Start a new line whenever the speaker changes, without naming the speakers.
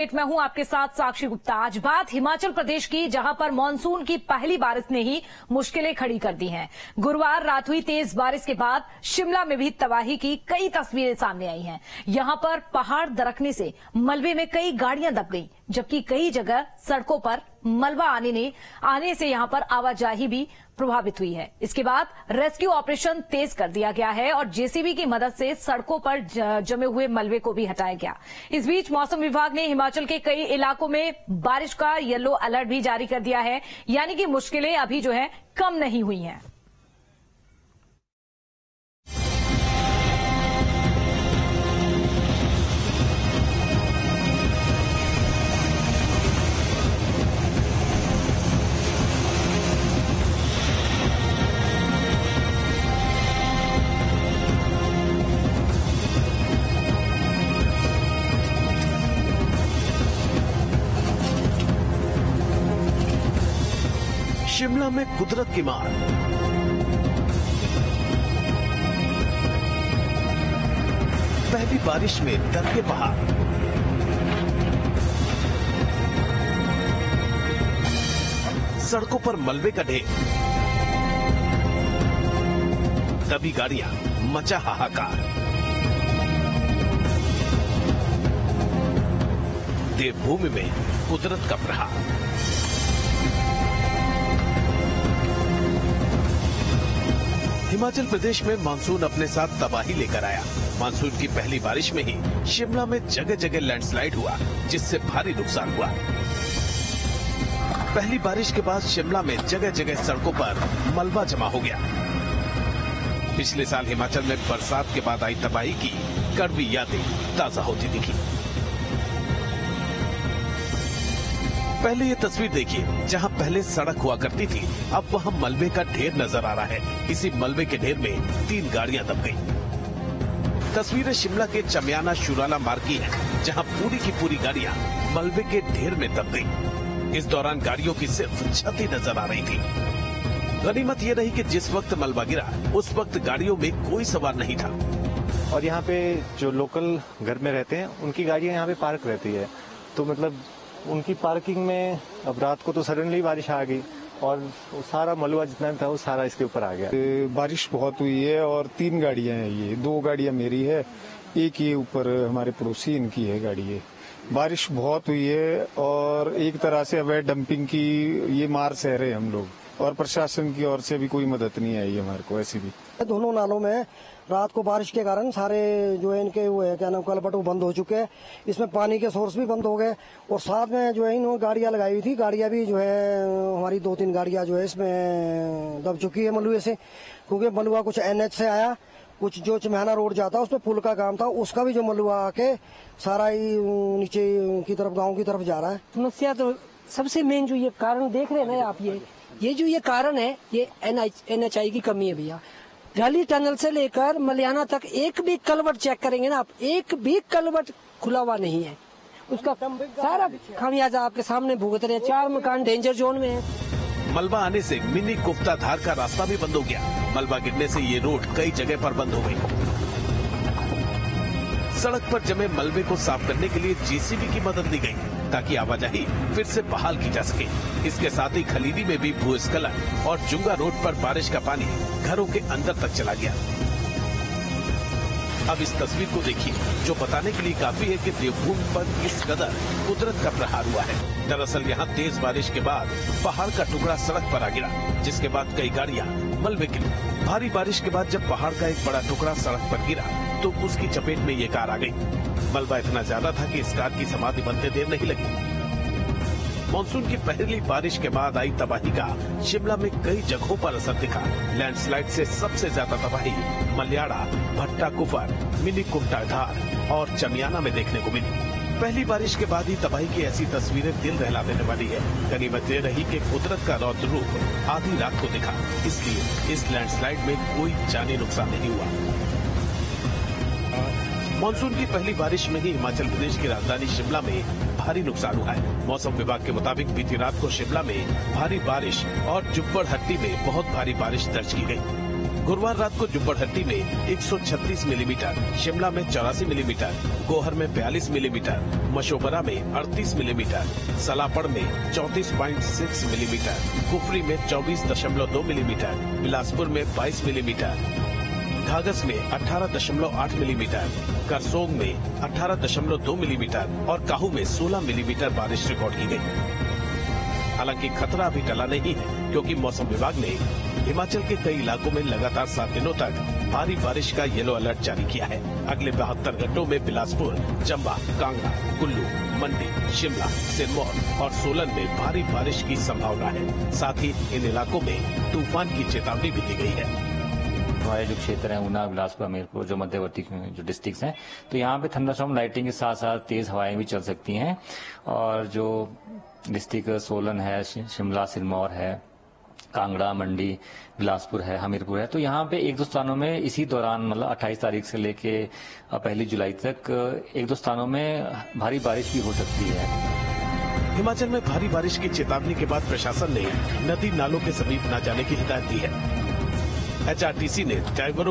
मैं हूं आपके साथ साक्षी गुप्ता। आज बात हिमाचल प्रदेश की, जहां पर मानसून की पहली बारिश ने ही मुश्किलें खड़ी कर दी हैं। गुरुवार रात हुई तेज बारिश के बाद शिमला में भी तबाही की कई तस्वीरें सामने आई हैं। यहां पर पहाड़ दरकने से मलबे में कई गाड़ियां दब गईं, जबकि कई जगह सड़कों पर मलबा आने से यहां पर आवाजाही भी प्रभावित हुई है। इसके बाद रेस्क्यू ऑपरेशन तेज कर दिया गया है और जेसीबी की मदद से सड़कों पर जमे हुए मलबे को भी हटाया गया। इस बीच मौसम विभाग ने हिमाचल के कई इलाकों में बारिश का येलो अलर्ट भी जारी कर दिया है, यानी कि मुश्किलें अभी जो है कम नहीं हुई हैं।
शिमला में कुदरत की मार। पहली बारिश में दरके पहाड़, सड़कों पर मलबे का ढेर, दबी गाड़ियां, मचा हाहाकार। देवभूमि में कुदरत का प्रहार। हिमाचल प्रदेश में मानसून अपने साथ तबाही लेकर आया। मानसून की पहली बारिश में ही शिमला में जगह जगह लैंडस्लाइड हुआ, जिससे भारी नुकसान हुआ। पहली बारिश के बाद शिमला में जगह जगह सड़कों पर मलबा जमा हो गया। पिछले साल हिमाचल में बरसात के बाद आई तबाही की कड़वी यादें ताजा होती दिखी। पहले ये तस्वीर देखिए, जहां पहले सड़क हुआ करती थी, अब वहां मलबे का ढेर नजर आ रहा है। इसी मलबे के ढेर में 3 गाड़ियां दब गईं। तस्वीरें शिमला के चमियाना शुराला मार्ग की है, जहां पूरी की पूरी गाड़ियां मलबे के ढेर में दब गईं। इस दौरान गाड़ियों की सिर्फ छत ही नजर आ रही थी। गनीमत ये रही कि जिस वक्त मलबा गिरा, उस वक्त गाड़ियों में कोई सवार नहीं था।
और यहाँ पे जो लोकल घर में रहते हैं, उनकी गाड़ियां यहाँ पे पार्क रहती है, तो मतलब उनकी पार्किंग में अब रात को तो सडनली बारिश आ गई और सारा मलबा जितना था वो सारा इसके ऊपर आ गया।
बारिश बहुत हुई है और 3 गाड़ियां हैं, ये 2 गाड़ियां मेरी है, एक ये ऊपर हमारे पड़ोसी इनकी है गाड़ी है। बारिश बहुत हुई है और एक तरह से अवैध डंपिंग की ये मार सह रहे हम लोग, और प्रशासन की ओर से भी कोई मदद नहीं आई हमारे को। ऐसी भी
दोनों नालों में रात को बारिश के कारण सारे जो है इनके वो है क्या नाम कलपट वो बंद हो चुके हैं। इसमें पानी के सोर्स भी बंद हो गए और साथ में जो है इन्होंने गाड़ियां लगाई हुई थी, गाड़ियां भी जो है हमारी 2-3 गाड़ियां जो है इसमें दब चुकी है मलबे से, क्योंकि मलबा कुछ NH से आया, कुछ जो चमियाना रोड जाता है उसमें पुल का काम था, उसका भी जो मलबा आके सारा ही नीचे की तरफ गाँव की तरफ जा रहा है।
समस्या तो सबसे मेन जो ये कारण देख रहे हैं ना आप, ये जो ये कारण है, ये NHI की कमी है भैया। ढाली टनल से लेकर मलियाना तक एक भी कलवट चेक करेंगे ना आप, एक भी कलवट खुला हुआ नहीं है। उसका सारा खामियाजा आपके सामने भुगत रहे हैं। 4 मकान डेंजर जोन में है।
मलबा आने से मिनी गुप्ता धार का रास्ता भी बंद हो गया। मलबा गिरने से ये रोड कई जगह पर बंद हो गई। सड़क पर जमे मलबे को साफ करने के लिए जेसीबी की मदद ली गई, ताकि आवाजाही फिर से बहाल की जा सके। इसके साथ ही खलीदी में भी भूस्खलन और जुंगा रोड पर बारिश का पानी घरों के अंदर तक चला गया। अब इस तस्वीर को देखिए, जो बताने के लिए काफी है कि देवभूमि पर किस कदर कुदरत का प्रहार हुआ है। दरअसल यहाँ तेज बारिश के बाद पहाड़ का टुकड़ा सड़क पर आ गिरा, जिसके बाद कई गाड़ियां मलबे गिरी। भारी बारिश के बाद जब पहाड़ का एक बड़ा टुकड़ा सड़क पर गिरा, तो उसकी चपेट में ये कार आ गई। मलबा इतना ज्यादा था कि इस कार की समाधि बनते देर नहीं लगी। मानसून की पहली बारिश के बाद आई तबाही का शिमला में कई जगहों पर असर दिखा। लैंडस्लाइड से सबसे ज्यादा तबाही मल्याड़ा, भट्टा कुफर, मिनी कुफ्टा धार और चमियाना में देखने को मिली। पहली बारिश के बाद ही तबाही की ऐसी तस्वीरें दिल रहला देने वाली है। गनीमत ये रही कि कुदरत का रौद्र रूप आधी रात को दिखा, इसलिए इस लैंडस्लाइड में कोई जानी नुकसान नहीं हुआ। मानसून की पहली बारिश में ही हिमाचल प्रदेश की राजधानी शिमला में भारी नुकसान हुआ है। मौसम विभाग के मुताबिक बीती रात को शिमला में भारी बारिश और जुब्बड़हट्टी में बहुत भारी बारिश दर्ज की गई। गुरुवार रात को जुब्बड़हट्टी में 136 मिलीमीटर, शिमला में 84 मिलीमीटर, गोहर में 42 मिलीमीटर, मशोबरा में 38 मिलीमीटर, सलापड़ में 34.6 मिलीमीटर, कुफरी में 24.2 मिलीमीटर, बिलासपुर में 22 मिलीमीटर, घाघस में 18.8 मिलीमीटर, करसोग में 18.2 मिलीमीटर और काहू में 16 मिलीमीटर बारिश रिकॉर्ड की गई। हालांकि खतरा अभी टला नहीं है, क्योंकि मौसम विभाग ने हिमाचल के कई इलाकों में लगातार 7 दिनों तक भारी बारिश का येलो अलर्ट जारी किया है। अगले 72 घंटों में बिलासपुर, चंबा, कांगड़ा, कुल्लू, मंडी, शिमला, सिरमौर और सोलन में भारी बारिश की संभावना है। साथ ही इन इलाकों में तूफान की चेतावनी भी दी गई है।
हमारे जो क्षेत्र है ऊना, बिलासपुर, हमीरपुर, जो मध्यवर्ती जो डिस्ट्रिक्ट्स हैं, तो यहाँ पे थंडरस्टॉर्म लाइटिंग के साथ साथ तेज हवाएं भी चल सकती हैं। और जो डिस्ट्रिक्ट सोलन है, शिमला, सिरमौर है, कांगड़ा, मंडी, बिलासपुर है, हमीरपुर है, तो यहाँ पे एक दो स्थानों में इसी दौरान मतलब 28 तारीख से लेके 1 जुलाई तक एक दो स्थानों में भारी बारिश भी हो सकती है।
हिमाचल में भारी बारिश की चेतावनी के बाद प्रशासन ने नदी नालों के समीप न जाने की हिदायत दी है। HRTC ने ड्राइवरों